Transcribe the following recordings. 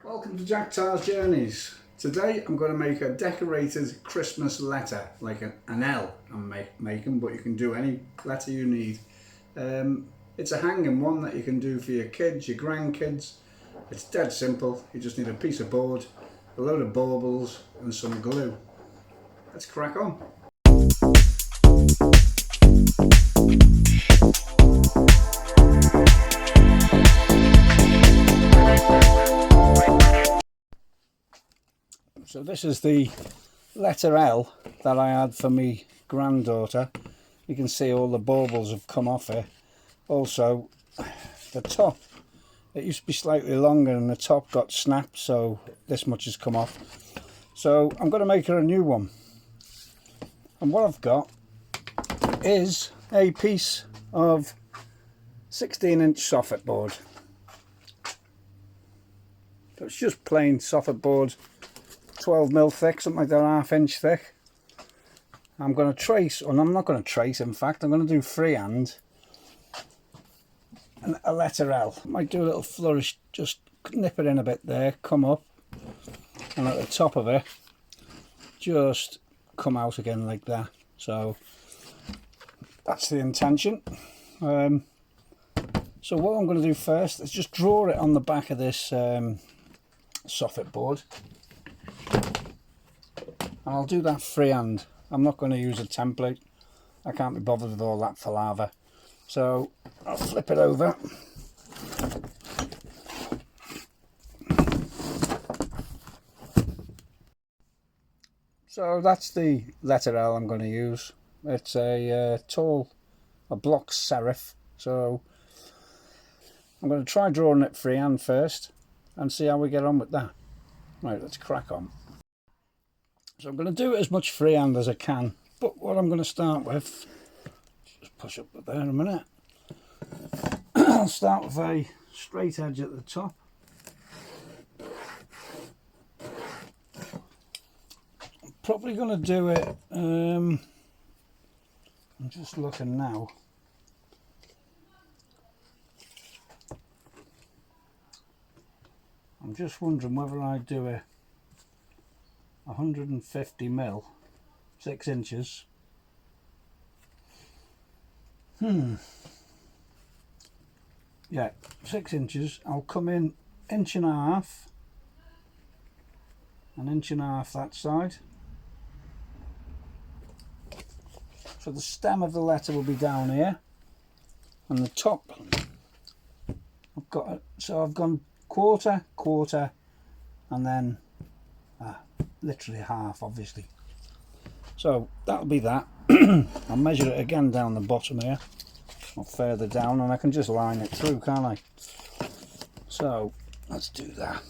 Welcome to Jack Tar's Journeys. Today I'm going to make a decorated Christmas letter, like an L I'm making, but you can do any letter you need. It's a hanging one that you can do for your kids, your grandkids. It's dead simple. You just need a piece of board, a load of baubles and some glue. Let's crack on. So this is the letter L that I had for me granddaughter. You can see all the baubles have come off it. Also, the top, it used to be slightly longer and the top got snapped, so this much has come off. So I'm going to make her a new one. And what I've got is a piece of 16-inch soffit board. So it's just plain soffit board, 12mm thick, something like that, ½ inch thick. I'm going to trace, or I'm not going to trace, in fact, I'm going to do freehand and a letter L. Might do a little flourish, just nip it in a bit there, come up, and at the top of it, just come out again like that. So that's the intention. So what I'm going to do first is just draw it on the back of this soffit board. And I'll do that freehand. I'm not going to use a template. I can't be bothered with all that palaver. So I'll flip it over. So that's the letter L I'm going to use. It's a block serif. So I'm going to try drawing it freehand first and see how we get on with that. Right, let's crack on. So I'm going to do it as much freehand as I can, but what I'm going to start with, just push up there a minute. I'll start with a straight edge at the top. I'm probably going to do it, I'm just looking now. I'm just wondering whether I do it 150mm, 6 inches. Yeah, 6 inches. I'll come in 1.5 inches, 1.5 inches that side. So the stem of the letter will be down here, and the top, I've got it. So I've gone quarter, and then literally half, obviously. So that'll be that. I'll measure it again down the bottom here, or further down, and I can just line it through, can't I? So let's do that.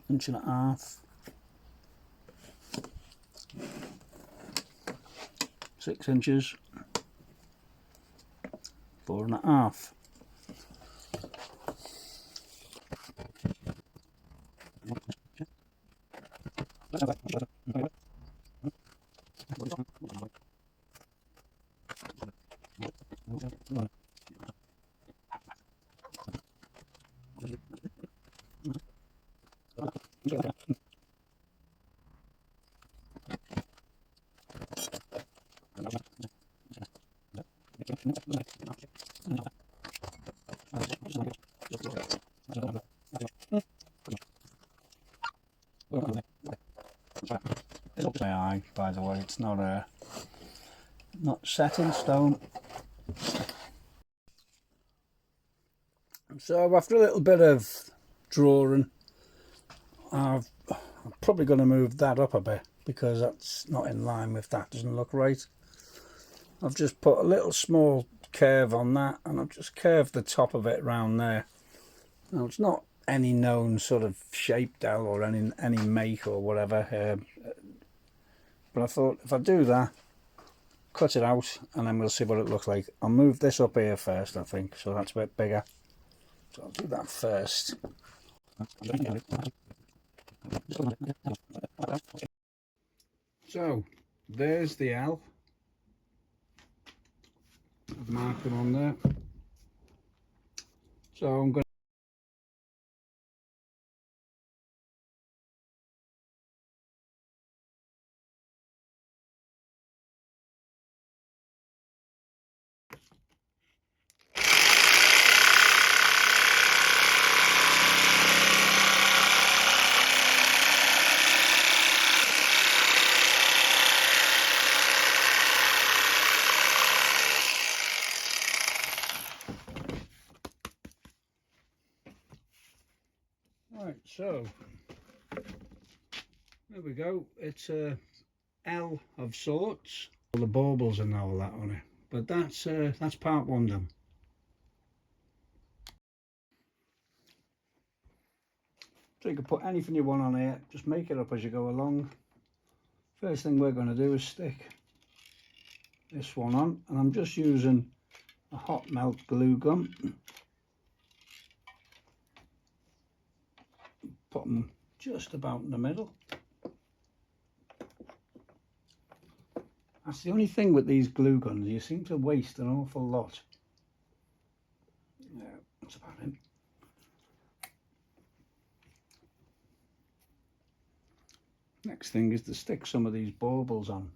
1.5 inches, 6 inches, 4.5. My eye, by the way, it's not set in stone. So after a little bit of drawing, I'm probably going to move that up a bit because that's not in line with that, doesn't look right. I've just put a little small curve on that, and I've just curved the top of it around there. Now it's not any known sort of shape Dell or any make or whatever, but I thought if I do that, cut it out, and then we'll see what it looks like. I'll move this up here first, I think, so that's a bit bigger. So I'll do that first. So there's the L. I've marked them on there. So I'm going Right, so there we go. It's a L of sorts. All the baubles and all that on it, but that's part one done. So you can put anything you want on here, just make it up as you go along. First thing we're going to do is stick this one on, and I'm just using a hot melt glue gun. Put them just about in the middle. That's the only thing with these glue guns, you seem to waste an awful lot. Yeah, that's about it. Next thing is to stick some of these baubles on.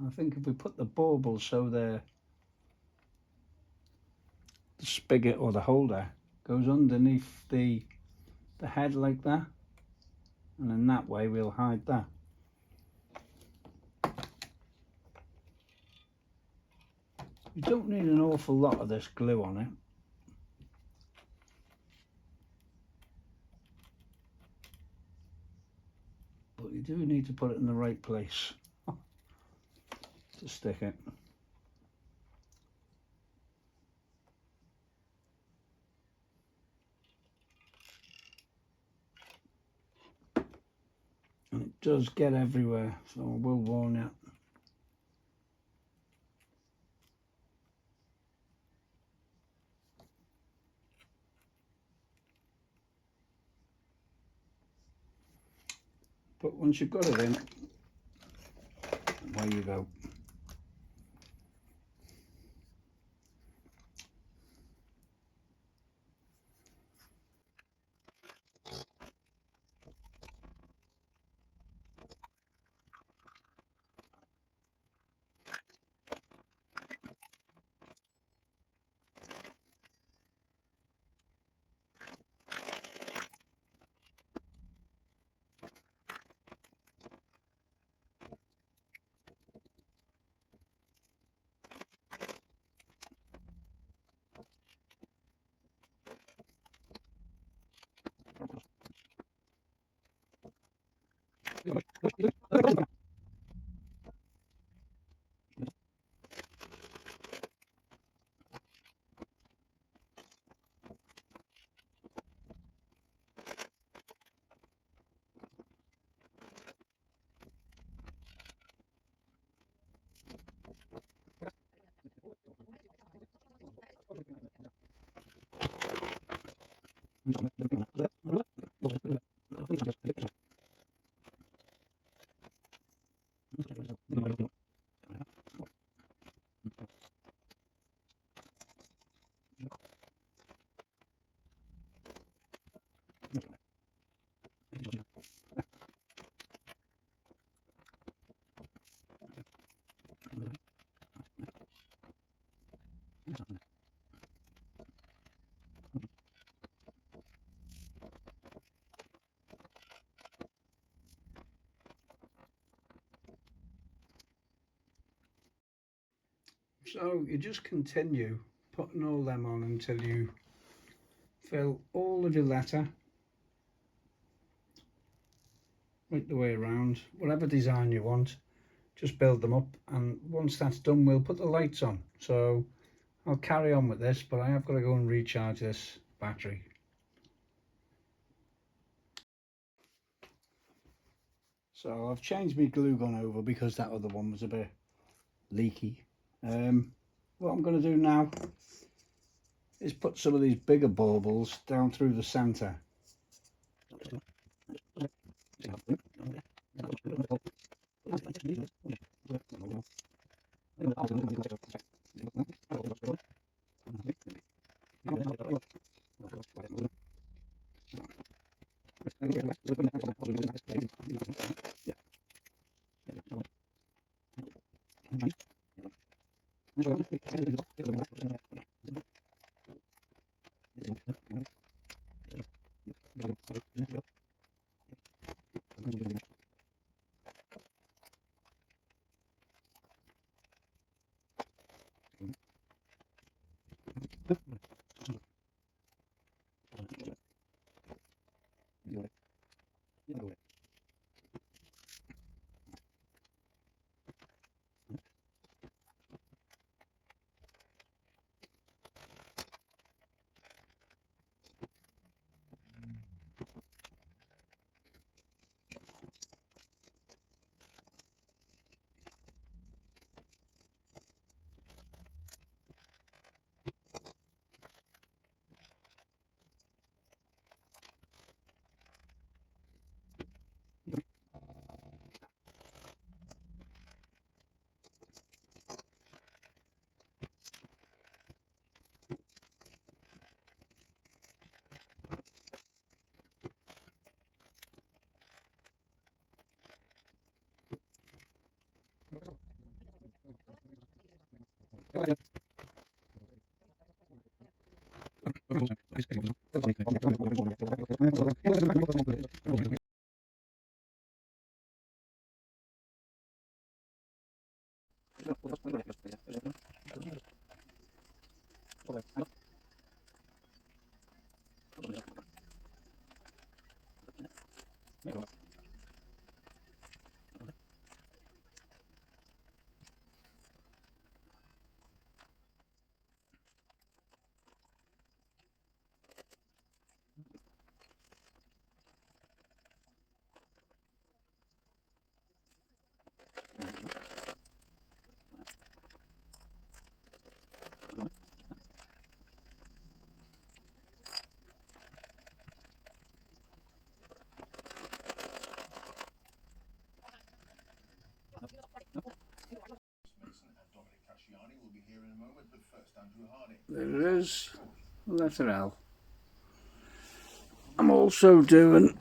I think if we put the baubles so the spigot or the holder goes underneath the head like that, and in that way we'll hide that. You don't need an awful lot of this glue on it. But you do need to put it in the right place to stick it. And it does get everywhere, so I will warn you. But once you've got it in, away you go. So you just continue putting all them on until you fill all of your letter right the way around, whatever design you want. Just build them up, and once that's done we'll put the lights on. So I'll carry on with this, but I have got to go and recharge this battery. So I've changed my glue gun over because that other one was a bit leaky. What I'm going to do now is put some of these bigger baubles down through the centre. There it is, letter L. I'm also doing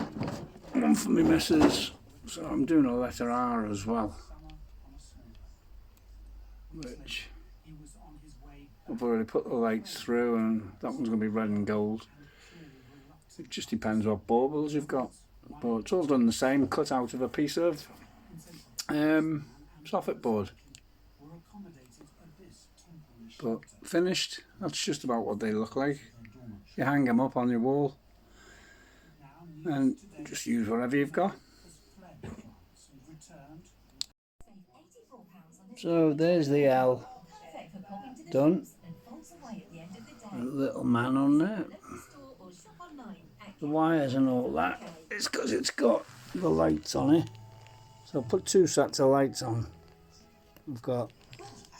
one for my missus, so I'm doing a letter R as well, which I've already put the lights through, and that one's going to be red and gold. It just depends what baubles you've got, but it's all done the same, cut out of a piece of soffit board. But finished, that's just about what they look like. You hang them up on your wall and just use whatever you've got. So there's the L done. A little man on there. The wires and all that, it's because it's got the lights on it. So I'll put two sets of lights on. We've got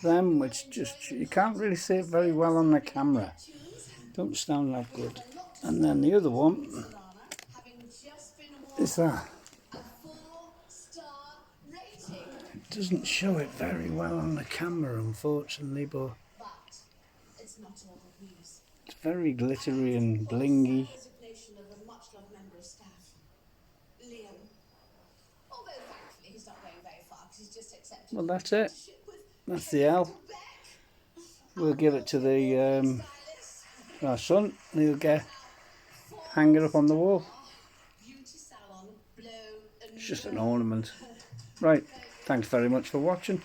them, which just, you can't really see it very well on the camera. Don't stand that good. And then the other one is that. It doesn't show it very well on the camera, unfortunately, but it's very glittery and blingy. Well, that's it. That's the L. We'll give it to the our son, and he'll hang it up on the wall. It's just an ornament. Right, thanks very much for watching.